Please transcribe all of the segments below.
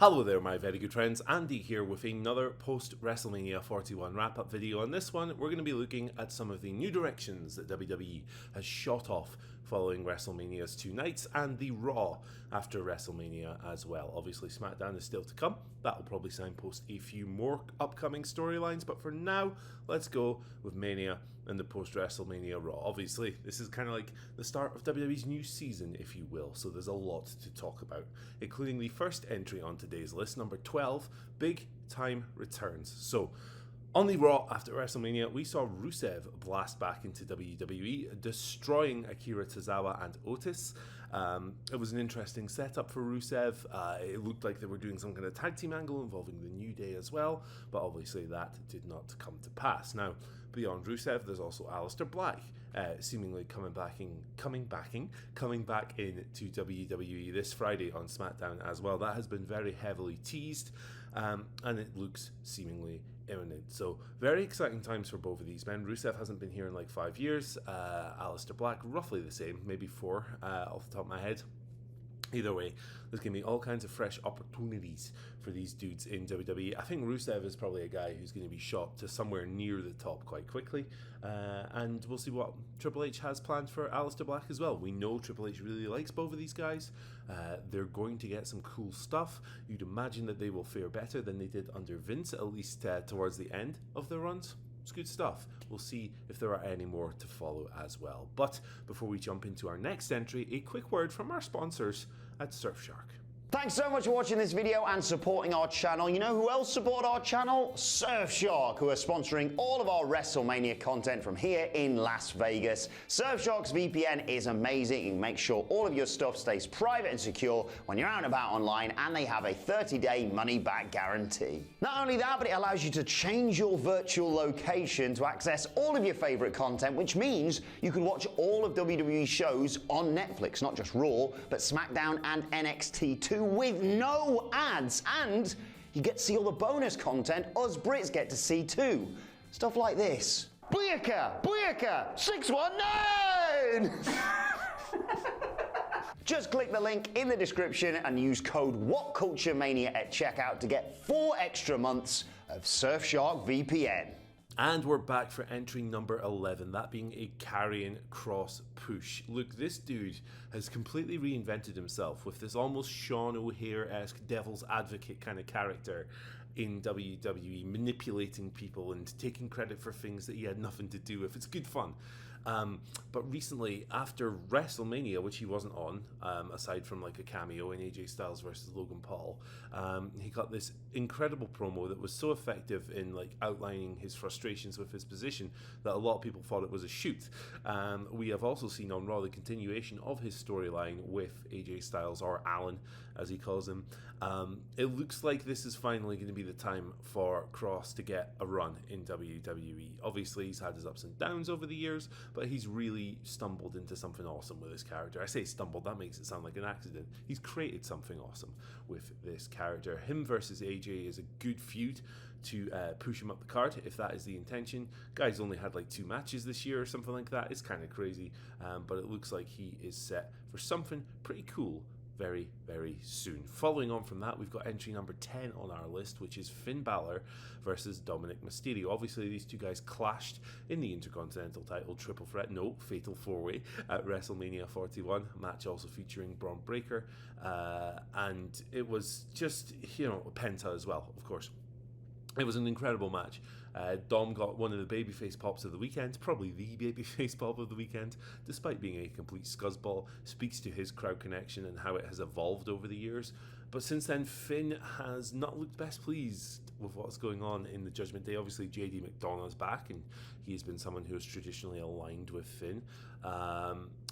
Hello there my very good friends, Andy here with another post-WrestleMania 41 wrap-up video. On this one, we're going to be looking at some of the new directions that WWE has shot off following WrestleMania's 2 nights and the Raw after WrestleMania as well. Obviously SmackDown is still to come, that will probably signpost a few more upcoming storylines, but for now, let's go with Mania and the post-WrestleMania Raw. Obviously, this is kind of like the start of WWE's new season, if you will, so there's a lot to talk about, including the first entry on today's list, number 12, Big Time Returns. So, on the Raw after WrestleMania, we saw Rusev blast back into WWE, destroying Akira Tozawa and Otis. It was an interesting setup for Rusev. It looked like they were doing some kind of tag team angle involving the New Day as well, but obviously that did not come to pass. Now, beyond Rusev, there's also Aleister Black, seemingly coming back into WWE this Friday on SmackDown as well. That has been very heavily teased, and it looks seemingly imminent. So very exciting times for both of these men. Rusev hasn't been here in like 5 years. Aleister Black, roughly the same, maybe 4 off the top of my head. Either way, there's going to be all kinds of fresh opportunities for these dudes in WWE. I think Rusev is probably a guy who's going to be shot to somewhere near the top quite quickly. And we'll see what Triple H has planned for Aleister Black as well. We know Triple H really likes both of these guys. They're going to get some cool stuff. You'd imagine that they will fare better than they did under Vince, at least towards the end of their runs. It's good stuff. We'll see if there are any more to follow as well. But before we jump into our next entry, a quick word from our sponsors at Surfshark. Thanks so much for watching this video and supporting our channel. You know who else support our channel? Surfshark, who are sponsoring all of our WrestleMania content from here in Las Vegas. Surfshark's VPN is amazing. It makes sure all of your stuff stays private and secure when you're out and about online, and they have a 30-day money-back guarantee. Not only that, but it allows you to change your virtual location to access all of your favorite content, which means you can watch all of WWE shows on Netflix, not just Raw, but SmackDown and NXT too, with no ads, and you get to see all the bonus content us Brits get to see too. Stuff like this. Booyaka! Booyaka! 619! Just click the link in the description and use code WhatCultureMania at checkout to get 4 extra months of Surfshark VPN. And we're back for entry number 11, that being a Karrion Kross push. Look, this dude has completely reinvented himself with this almost Sean O'Hare-esque devil's advocate kind of character in WWE, manipulating people and taking credit for things that he had nothing to do with. It's good fun. But recently, after WrestleMania, which he wasn't on, aside from like a cameo in AJ Styles versus Logan Paul, he got this incredible promo that was so effective in like outlining his frustrations with his position that a lot of people thought it was a shoot. We have also seen on Raw the continuation of his storyline with AJ Styles, or Alan as he calls him. It looks like this is finally going to be the time for Kross to get a run in WWE. Obviously, he's had his ups and downs over the years, but he's really stumbled into something awesome with this character. I say stumbled, that makes it sound like an accident. He's created something awesome with this character. Him versus AJ is a good feud to push him up the card, if that is the intention. Guy's only had like 2 matches this year or something like that. It's kind of crazy, but it looks like he is set for something pretty cool very, very soon. Following on from that, we've got entry number 10 on our list, which is Finn Balor versus Dominic Mysterio. Obviously, these two guys clashed in the Intercontinental title triple threat, no, fatal 4-way at WrestleMania 41, a match also featuring Braun Breaker, and it was just, you know, Penta as well, of course. It was an incredible match. Dom got one of the babyface pops of the weekend, probably the babyface pop of the weekend, despite being a complete scuzzball. Speaks to his crowd connection and how it has evolved over the years. But since then, Finn has not looked best pleased with what's going on in the Judgment Day. Obviously, JD McDonough's back, and he's been someone who is traditionally aligned with Finn.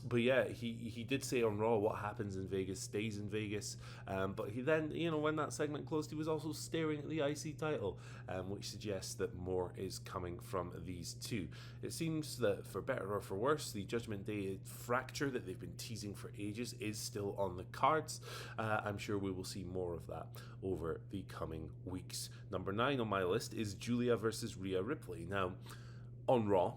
But yeah, he did say on Raw, what happens in Vegas stays in Vegas. But he then, you know, when that segment closed, he was also staring at the IC title, which suggests that more is coming from these two. It seems that for better or for worse, the Judgment Day fracture that they've been teasing for ages is still on the cards. I'm sure we will see more of that over the coming weeks. Number 9 on my list is Julia versus Rhea Ripley. Now, on Raw,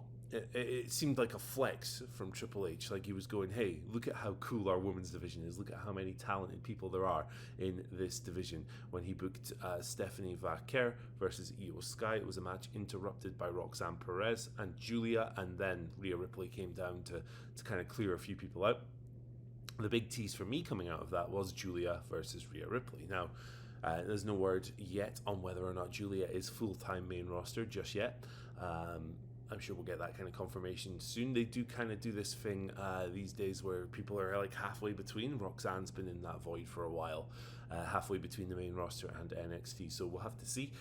it seemed like a flex from Triple H, like he was going, hey, look at how cool our women's division is, look at how many talented people there are in this division, when he booked Stephanie Vaquer versus Io Sky. It was a match interrupted by Roxanne Perez and Julia, and then Rhea Ripley came down to kind of clear a few people out. The big tease for me coming out of that was Julia versus Rhea Ripley. Now, there's no word yet on whether or not Julia is full-time main roster just yet. I'm sure we'll get that kind of confirmation soon. They do kind of do this thing these days where people are like halfway between. Roxanne's been in that void for a while, halfway between the main roster and NXT, so we'll have to see.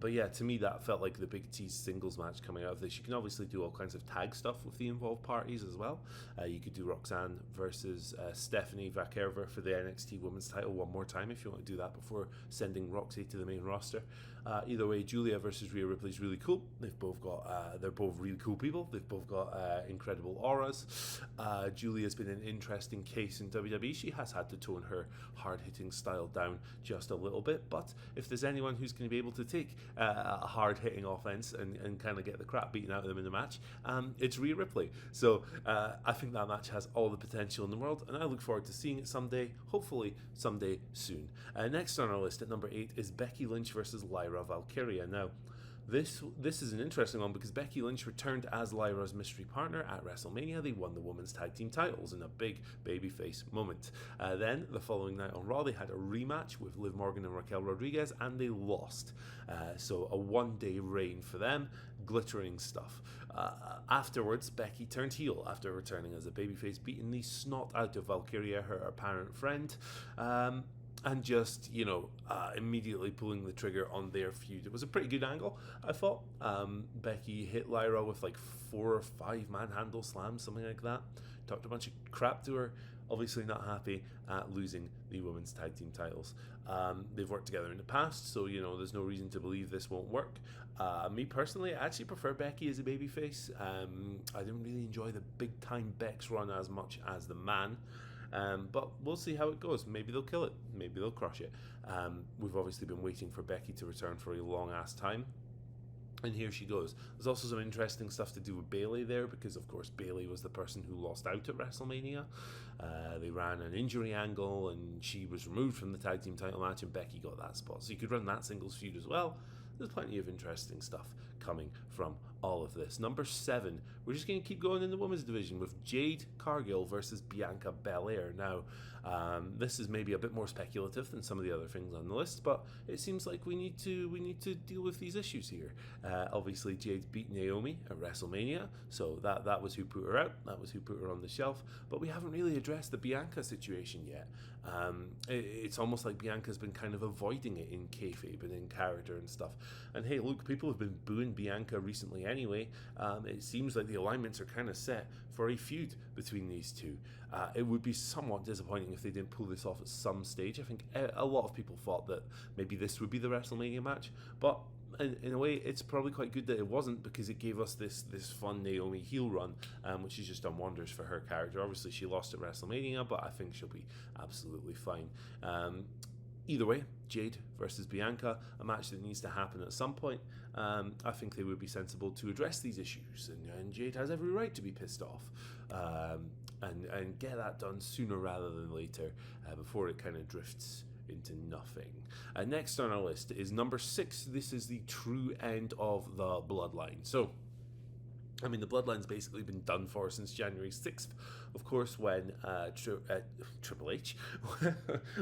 But yeah, to me that felt like the big tease singles match coming out of this. You can obviously do all kinds of tag stuff with the involved parties as well. You could do Roxanne versus Stephanie Vaquer for the NXT Women's title one more time if you want to do that before sending Roxy to the main roster. Either way, Julia versus Rhea Ripley is really cool. They've both got they're both really cool people. They've both got incredible auras. Julia's been an interesting case in WWE. She has had to tone her hard-hitting style down just a little bit, but if there's anyone who's going to be able to take a hard-hitting offense and kind of get the crap beaten out of them in the match, it's Rhea Ripley. So I think that match has all the potential in the world, and I look forward to seeing it someday, hopefully someday soon. Next on our list at number 8 is Becky Lynch versus Lyra Valkyria. Now, this is an interesting one because Becky Lynch returned as Lyra's mystery partner at WrestleMania. They won the women's tag team titles in a big babyface moment. Then, the following night on Raw, they had a rematch with Liv Morgan and Raquel Rodriguez, and they lost. So a one-day reign for them, glittering stuff. Afterwards, Becky turned heel after returning as a babyface, beating the snot out of Valkyria, her apparent friend. And just, immediately pulling the trigger on their feud. It was a pretty good angle, I thought. Becky hit Lyra with like 4 or 5 manhandle slams, something like that. Talked a bunch of crap to her. Obviously not happy at losing the women's tag team titles. They've worked together in the past, so, there's no reason to believe this won't work. Me personally, I actually prefer Becky as a babyface. I didn't really enjoy the big-time Bex run as much as the man. But we'll see how it goes. Maybe they'll kill it. Maybe they'll crush it. We've obviously been waiting for Becky to return for a long-ass time. And here she goes. There's also some interesting stuff to do with Bayley there because, of course, Bayley was the person who lost out at WrestleMania. They ran an injury angle and she was removed from the tag team title match and Becky got that spot. So you could run that singles feud as well. There's plenty of interesting stuff coming from all of this. Number 7, we're just going to keep going in the women's division with Jade Cargill versus Bianca Belair. Now, this is maybe a bit more speculative than some of the other things on the list, but it seems like we need to deal with these issues here. Obviously, Jade beat Naomi at WrestleMania, so that was who put her out. That was who put her on the shelf. But we haven't really addressed the Bianca situation yet. It's almost like Bianca's been kind of avoiding it in kayfabe and in character and stuff. And hey, look, people have been booing Bianca recently anyway. It seems like the alignments are kind of set for a feud between these two. It would be somewhat disappointing if they didn't pull this off at some stage. I think a lot of people thought that maybe this would be the WrestleMania match, but in a way, it's probably quite good that it wasn't because it gave us this fun Naomi heel run, which has just done wonders for her character. Obviously, she lost at WrestleMania, but I think she'll be absolutely fine. Either way, Jade versus Bianca, a match that needs to happen at some point. I think they would be sensible to address these issues, and Jade has every right to be pissed off. And get that done sooner rather than later, before it kind of drifts into nothing. Next on our list is number 6. This is the true end of the Bloodline. So, I mean, the Bloodline's basically been done for since January 6th, of course, when Triple H,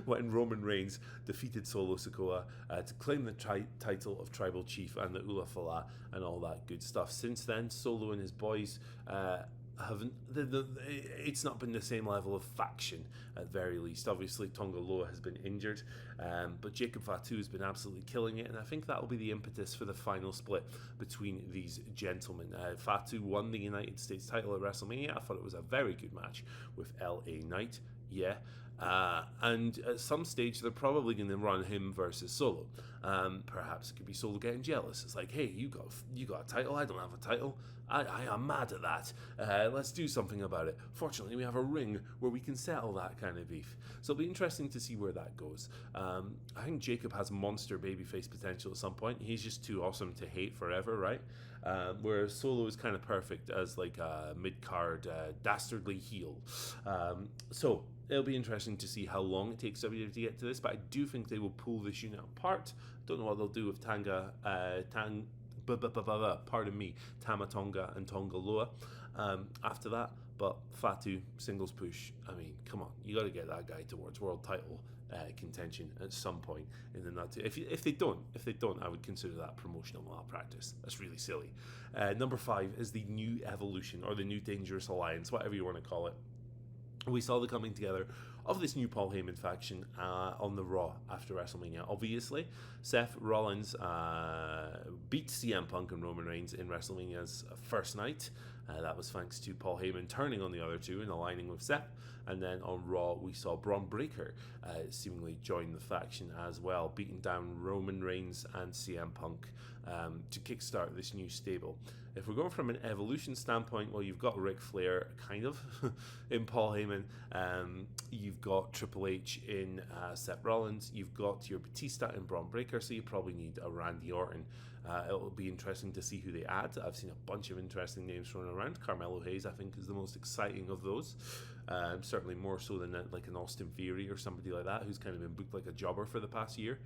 when Roman Reigns defeated Solo Sikoa to claim the title of Tribal Chief and the Ula Fala and all that good stuff. Since then, Solo and his boys haven't. It's not been the same level of faction at very least. Obviously, Tonga Loa has been injured, but Jacob Fatu has been absolutely killing it, and I think that will be the impetus for the final split between these gentlemen. Fatu won the United States title at WrestleMania. I thought it was a very good match with LA Knight. Yeah. And at some stage, they're probably going to run him versus Solo. Perhaps it could be Solo getting jealous. It's like, hey, you got a title, I don't have a title. I am mad at that. Let's do something about it. Fortunately, we have a ring where we can settle that kind of beef. So it'll be interesting to see where that goes. I think Jacob has monster babyface potential at some point. He's just too awesome to hate forever, right? Whereas Solo is kind of perfect as like a mid-card dastardly heel. So it'll be interesting to see how long it takes WWE to get to this, but I do think they will pull this unit apart. Don't know what they'll do with Tama Tonga and Tonga Loa after that, but Fatu singles push. I mean, come on, you got to get that guy towards world title contention at some point in the nut. If they don't, I would consider that promotional malpractice. That's really silly. Number 5 is the New Evolution, or the New Dangerous Alliance, whatever you want to call it. We saw the coming together of this new Paul Heyman faction on the Raw after WrestleMania. Obviously, Seth Rollins beat CM Punk and Roman Reigns in WrestleMania's first night. That was thanks to Paul Heyman turning on the other two and aligning with Seth. And then on Raw, we saw Braun Breaker seemingly join the faction as well, beating down Roman Reigns and CM Punk to kickstart this new stable. If we're going from an evolution standpoint, well, you've got Ric Flair, kind of, in Paul Heyman. You've got Triple H in Seth Rollins. You've got your Batista in Braun Breaker, so you probably need a Randy Orton. It'll be interesting to see who they add. I've seen a bunch of interesting names thrown around. Carmelo Hayes, I think, is the most exciting of those. Certainly more so than like an Austin Theory or somebody like that, who's kind of been booked like a jobber for the past year.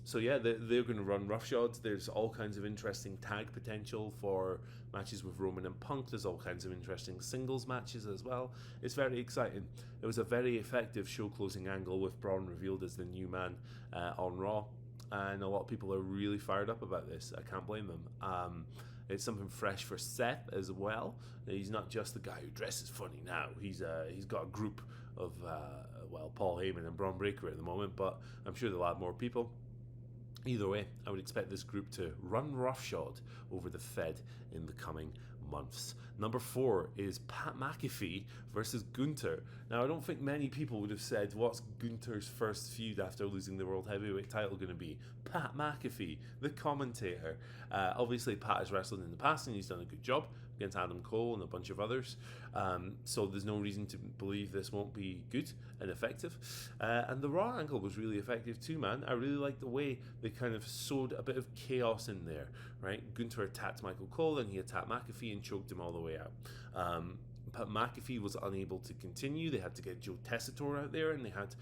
So yeah, they're going to run roughshod. There's all kinds of interesting tag potential for matches with Roman and Punk. There's all kinds of interesting singles matches as well. It's very exciting. It was a very effective show closing angle with Braun revealed as the new man on Raw. And a lot of people are really fired up about this. I can't blame them. It's something fresh for Seth as well. He's not just the guy who dresses funny now. He's got a group of Paul Heyman and Braun Breaker at the moment, but I'm sure they'll add more people. Either way, I would expect this group to run roughshod over the Fed in the coming months. Number 4 is Pat McAfee versus Gunther. Now, I don't think many people would have said, what's Gunther's first feud after losing the World Heavyweight title going to be? Pat McAfee, the commentator. Obviously, Pat has wrestled in the past and he's done a good job against Adam Cole and a bunch of others. So there's no reason to believe this won't be good and effective. And the Raw angle was really effective too, man. I really like the way they kind of sowed a bit of chaos in there, right? Gunther attacked Michael Cole and he attacked McAfee and choked him all the way out. But McAfee was unable to continue. They had to get Joe Tessitore out there, and they had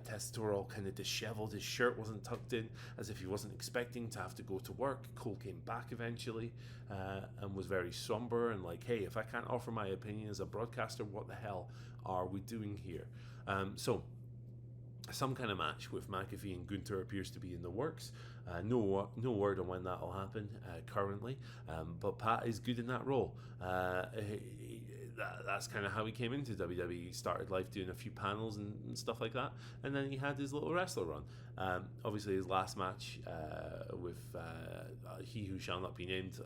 Tessitore all kind of disheveled. His shirt wasn't tucked in, as if he wasn't expecting to have to go to work. Cole came back eventually and was very somber and like, hey, if I can't offer my opinion as a broadcaster, what the hell are we doing here? So some kind of match with McAfee and Gunther appears to be in the works. No word on when that will happen currently, but Pat is good in that role. That's kind of how he came into WWE. He started life doing a few panels and stuff like that, and then he had his little wrestler run. Obviously, his last match with He Who Shall Not Be Named,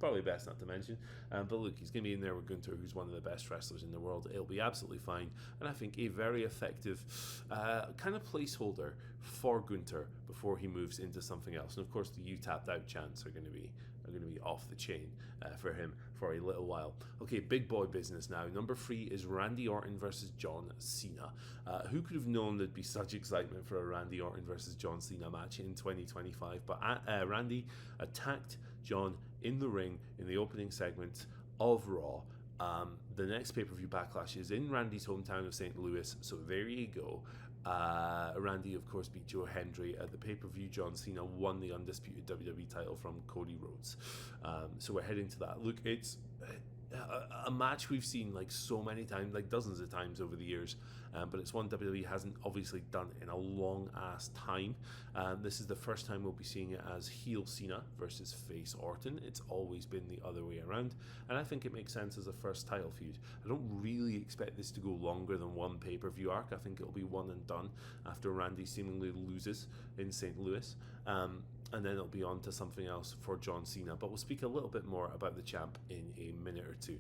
probably best not to mention. But look, he's going to be in there with Gunther, who's one of the best wrestlers in the world. It'll be absolutely fine, and I think a very effective kind of placeholder for Gunther before he moves into something else. And of course, the "You Tapped Out" chants are going to be off the chain for him for a little while. Okay, big boy business now. Number 3 is Randy Orton versus John Cena. Who could have known there'd be such excitement for a Randy Orton versus John Cena match in 2025? But Randy attacked John in the ring in the opening segment of Raw. The next pay-per-view Backlash is in Randy's hometown of St. Louis, so there you go. Randy, of course, beat Joe Hendry at the pay-per-view. John Cena won the undisputed WWE title from Cody Rhodes. So we're heading to that. Look, it's a match we've seen like so many times, like dozens of times over the years, but it's one WWE hasn't obviously done in a long ass time. This is the first time we'll be seeing it as heel Cena versus face Orton. It's always been the other way around, and I think it makes sense as a first title feud. I don't really expect this to go longer than one pay-per-view arc. I think it'll be one and done after Randy seemingly loses in St. Louis. and then it'll be on to something else for John Cena. But we'll speak a little bit more about the champ in a minute or two.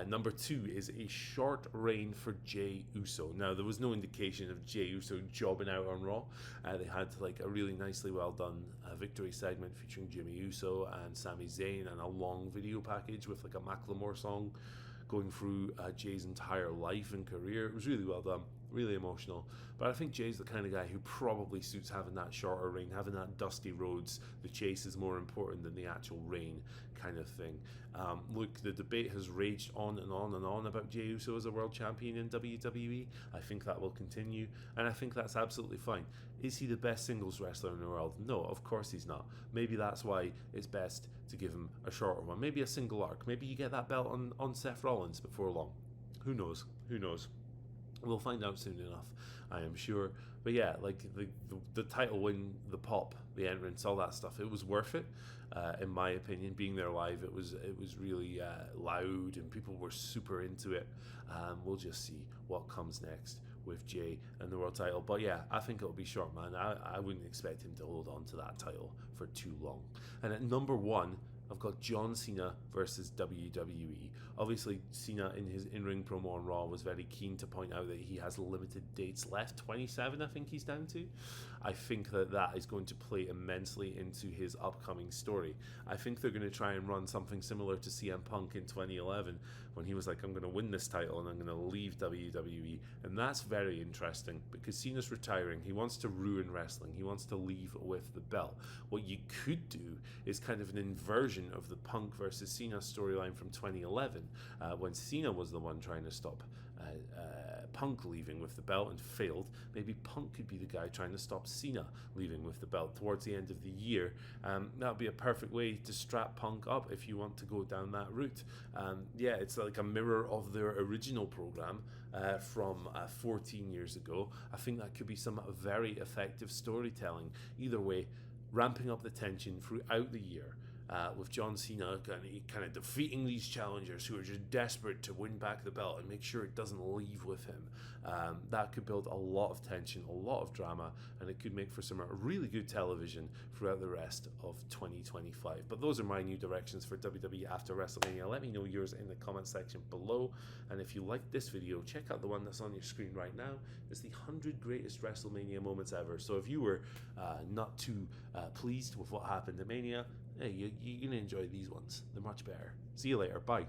Number 2 is a short reign for Jey Uso. Now, there was no indication of Jey Uso jobbing out on Raw. They had like a really nicely well done victory segment featuring Jimmy Uso and Sami Zayn, and a long video package with like a Macklemore song going through Jay's entire life and career. It was really well done, really emotional. But I think Jay's the kind of guy who probably suits having that shorter reign, having that dusty roads. The chase is more important than the actual reign kind of thing. Look, the debate has raged on and on and on about Jey Uso as a world champion in WWE. I think that will continue, and I think that's absolutely fine. Is he the best singles wrestler in the world? No, of course he's not. Maybe that's why it's best to give him a shorter one. Maybe a single arc. Maybe you get that belt on Seth Rollins before long. Who knows? Who knows? We'll find out soon enough, I am sure. But yeah, like the title win, the pop, the entrance, all that stuff, it was worth it. In my opinion, being there live, it was really loud and people were super into it. We'll just see what comes next with Jey and the world title. But yeah, I think it'll be short, man. I wouldn't expect him to hold on to that title for too long. And at number 1, I've got John Cena versus WWE. Obviously, Cena in his in-ring promo on Raw was very keen to point out that he has limited dates left. 27, I think he's down to. I think that is going to play immensely into his upcoming story. I think they're going to try and run something similar to CM Punk in 2011 when he was like, I'm going to win this title and I'm going to leave WWE. And that's very interesting because Cena's retiring. He wants to ruin wrestling. He wants to leave with the belt. What you could do is kind of an inversion of the Punk versus Cena storyline from 2011 when Cena was the one trying to stop Punk leaving with the belt and failed. Maybe Punk could be the guy trying to stop Cena leaving with the belt towards the end of the year. That would be a perfect way to strap Punk up if you want to go down that route. Yeah, it's like a mirror of their original program from 14 years ago. I think that could be some very effective storytelling. Either way, ramping up the tension throughout the year. With John Cena kind of defeating these challengers who are just desperate to win back the belt and make sure it doesn't leave with him. That could build a lot of tension, a lot of drama, and it could make for some really good television throughout the rest of 2025. But those are my new directions for WWE after WrestleMania. Let me know yours in the comment section below. And if you liked this video, check out the one that's on your screen right now. It's the 100 greatest WrestleMania moments ever. So if you were not too pleased with what happened at Mania, hey, you're going to enjoy these ones. They're much better. See you later. Bye.